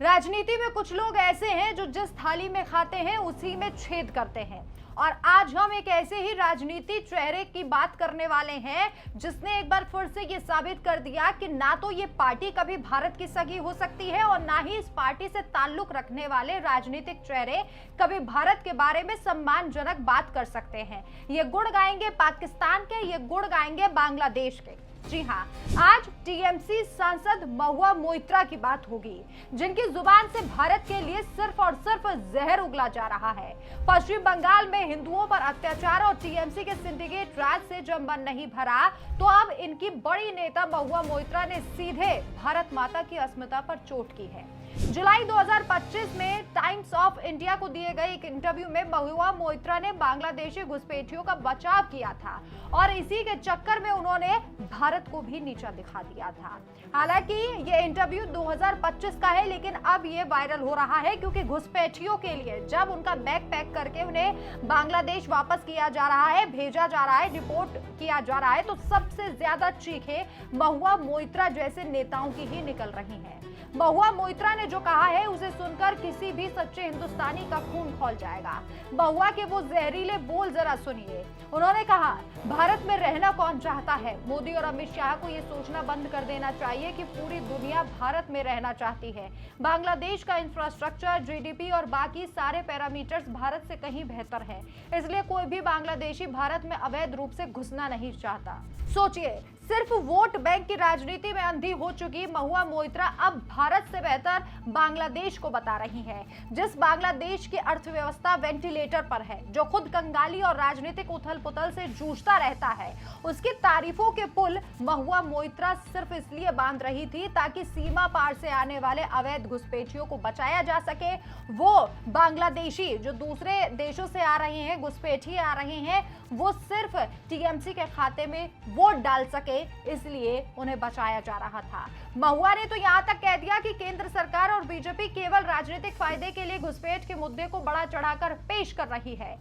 राजनीति में कुछ लोग ऐसे हैं जो जिस थाली में खाते हैं उसी में छेद करते हैं। और आज हम एक ऐसे ही राजनीति चेहरे की बात करने वाले हैं जिसने एक बार फिर से ये साबित कर दिया कि ना तो ये पार्टी कभी भारत की सगी हो सकती है और ना ही इस पार्टी से ताल्लुक रखने वाले राजनीतिक चेहरे कभी भारत के बारे में सम्मानजनक बात कर सकते हैं। ये गुण गाएंगे पाकिस्तान के, ये गुण गाएंगे बांग्लादेश के। जी हाँ, आज टीएमसी सांसद महुआ मोइत्रा की बात होगी, जिनकी जुबान से भारत के लिए सिर्फ और सिर्फ जहर उगला जा रहा है। पश्चिम बंगाल में हिंदुओं पर अत्याचार और टीएमसी के सिंडिकेट राज से जब मन नहीं भरा तो अब इनकी बड़ी नेता महुआ मोइत्रा ने सीधे भारत माता की अस्मिता पर चोट की है। जुलाई 2025 में टाइम्स ऑफ इंडिया को दिए गए एक इंटरव्यू में महुआ मोइत्रा ने बांग्लादेशी घुसपैठियों का बचाव किया था और इसी के चक्कर में उन्होंने भारत को भी नीचा दिखा दिया था। हालांकि ये इंटरव्यू 2025 का है, लेकिन अब ये वायरल हो रहा है क्योंकि घुसपैठियों के लिए जब उनका बैग पैक करके उन्हें बांग्लादेश वापस किया जा रहा है, भेजा जा रहा है, डिपोर्ट किया जा रहा है, तो सबसे ज्यादा चीखें महुआ मोइत्रा जैसे नेताओं की ही निकल रही हैं। महुआ मोइत्रा ने जो कहा है उसे सुनकर किसी भी सच्चे हिंदुस्तानी का खून खौल जाएगा। महुआ के वो जहरीले बोल जरा सुनिए। उन्होंने कहा, भारत में रहना कौन चाहता है? मोदी और अमित शाह को ये सोचना बंद कर देना चाहिए कि पूरी दुनिया भारत में रहना चाहती है। बांग्लादेश का इंफ्रास्ट्रक्चर, जीडीपी और बाकी सारे पैरामीटर्स भारत से कहीं बेहतर है, इसलिए कोई भी बांग्लादेशी भारत में अवैध रूप से घुसना नहीं चाहता। सोचिए, सिर्फ वोट बैंक की राजनीति में अंधी हो चुकी महुआ मोइत्रा अब भारत से बेहतर बांग्लादेश को बता रही है, जिस बांग्लादेश की अर्थव्यवस्था वेंटिलेटर पर है, जो खुद कंगाली और राजनीतिक उथल पुथल से जूझता रहता है। उसकी तारीफों के पुल महुआ मोइत्रा सिर्फ इसलिए बांध रही थी ताकि सीमा पार से आने वाले अवैध घुसपैठियों को बचाया जा सके। वो बांग्लादेशी जो दूसरे देशों से आ रहे हैं, घुसपैठी आ रहे हैं, वो सिर्फ टीएमसी के खाते में वोट डाल सके, इसलिए उन्हें बचाया जा रहा था। महुआ ने तो यहां तक कह दिया कि केंद्र सरकार और बीजेपी केवल राजनीतिक फायदे के लिए घुसपैठ के मुद्दे को बड़ा चढ़ाकर पेश कर रही है।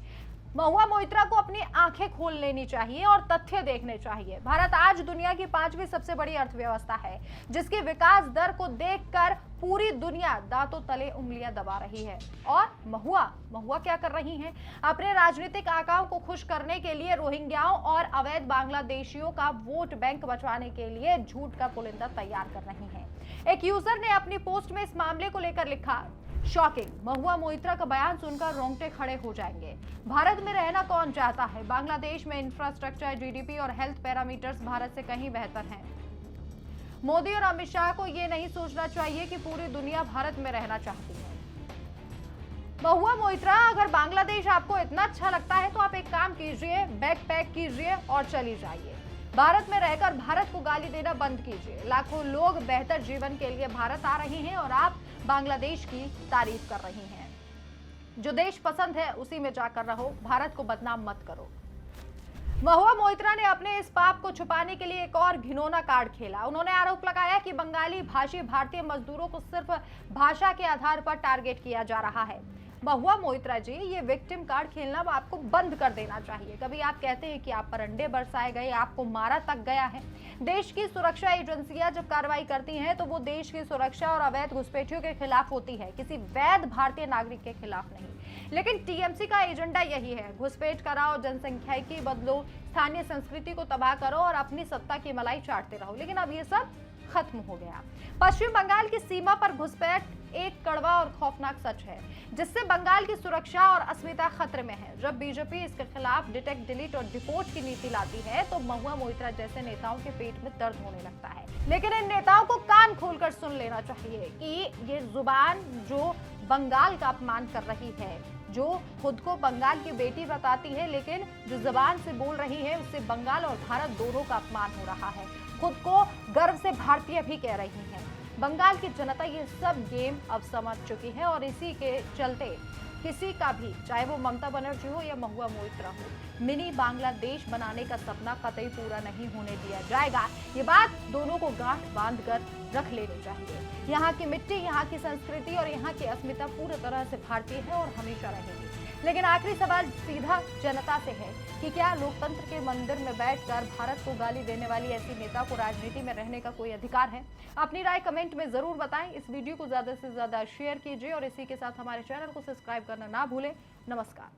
महुआ मोइत्रा को अपनी आंखें खोल लेनी चाहिए और तथ्य देखने चाहिए। भारत आज दुनिया की 5वीं सबसे बड़ी अर्थव्यवस्था है, जिसकी विकास दर को देखकर पूरी दुनिया दांतों तले उंगलियां दबा रही है। और महुआ क्या कर रही हैं? अपने राजनीतिक आकाओं को खुश करने के लिए रोहिंग्याओं और अवैध बांग्लादेशियों का वोट बैंक बचवाने के लिए झूठ का पुलिंदा तैयार कर रही हैं। एक यूजर ने अपनी पोस्ट में इस मामले को लेकर लिखा, शॉकिंग, महुआ मोइत्रा का बयान सुनकर रोंगटे खड़े हो जाएंगे। भारत में रहना कौन चाहता है? बांग्लादेश में इंफ्रास्ट्रक्चर, जीडीपी और हेल्थ पैरामीटर्स भारत से कहीं बेहतर हैं। मोदी और अमित शाह को यह नहीं सोचना चाहिए कि पूरी दुनिया भारत में रहना चाहती है। महुआ मोइत्रा, अगर बांग्लादेश आपको इतना अच्छा लगता है तो आप एक काम कीजिए, बैग पैक कीजिए और चली जाइए। भारत में रहकर भारत को गाली देना बंद कीजिए। लाखों लोग बेहतर जीवन के लिए भारत आ रहे हैं और आप बांग्लादेश की तारीफ कर रही हैं। जो देश पसंद है उसी में जाकर रहो, भारत को बदनाम मत करो। महुआ मोइत्रा ने अपने इस पाप को छुपाने के लिए एक और घिनौना कार्ड खेला। उन्होंने आरोप लगाया कि बंगाली भाषी भारतीय मजदूरों को सिर्फ भाषा के आधार पर टारगेट किया जा रहा है। महुआ मोइत्रा जी, ये विक्टिम कार्ड खेलना आपको बंद कर देना चाहिए। कभी आप कहते हैं कि आप पर अंडे बरसाए गए, आपको मारा तक गया है। देश की सुरक्षा एजेंसियां जब कार्रवाई करती हैं तो वो देश की सुरक्षा और अवैध घुसपैठियों के खिलाफ होती है, किसी वैध भारतीय नागरिक के खिलाफ नहीं। लेकिन टीएमसी का एजेंडा यही है, घुसपैठ कराओ, जनसंख्यिकी बदलो, स्थानीय संस्कृति को तबाह करो और अपनी सत्ता की मलाई चाटते रहो। लेकिन अब ये सब खत्म हो गया। पश्चिम बंगाल की सीमा पर घुसपैठ एक कड़वा और खौफनाक सच है, जिससे बंगाल की सुरक्षा और अस्मिता खतरे में है। जब बीजेपी इसके खिलाफ डिटेक्ट, डिलीट और डिपोर्ट की नीति लाती है तो महुआ मोइत्रा जैसे नेताओं के पेट में दर्द होने लगता है। लेकिन इन नेताओं को कान खोलकर सुन लेना चाहिए कि ये जुबान जो बंगाल का अपमान कर रही है, जो खुद को बंगाल की बेटी बताती है, लेकिन जो जुबान से बोल रही है उससे बंगाल और भारत दोनों का अपमान हो रहा है। खुद को गर्व से भारतीय भी कह रही हैं। बंगाल की जनता ये सब गेम अब समझ चुकी है और इसी के चलते किसी का भी, चाहे वो ममता बनर्जी हो या महुआ मोइत्रा हो, मिनी बांग्लादेश बनाने का सपना कतई पूरा नहीं होने दिया जाएगा। ये बात दोनों को गांठ बांधकर रख लेनी चाहिए। यहाँ की मिट्टी, यहाँ की संस्कृति और यहाँ की अस्मिता पूरी तरह से भारतीय है और हमेशा रहेगी। लेकिन आखिरी सवाल सीधा जनता से है कि क्या लोकतंत्र के मंदिर में बैठकर भारत को गाली देने वाली ऐसी नेता को राजनीति में रहने का कोई अधिकार है? अपनी राय कमेंट कमेंट में जरूर बताएं। इस वीडियो को ज्यादा से ज्यादा शेयर कीजिए और इसी के साथ हमारे चैनल को सब्सक्राइब करना ना भूलें। नमस्कार।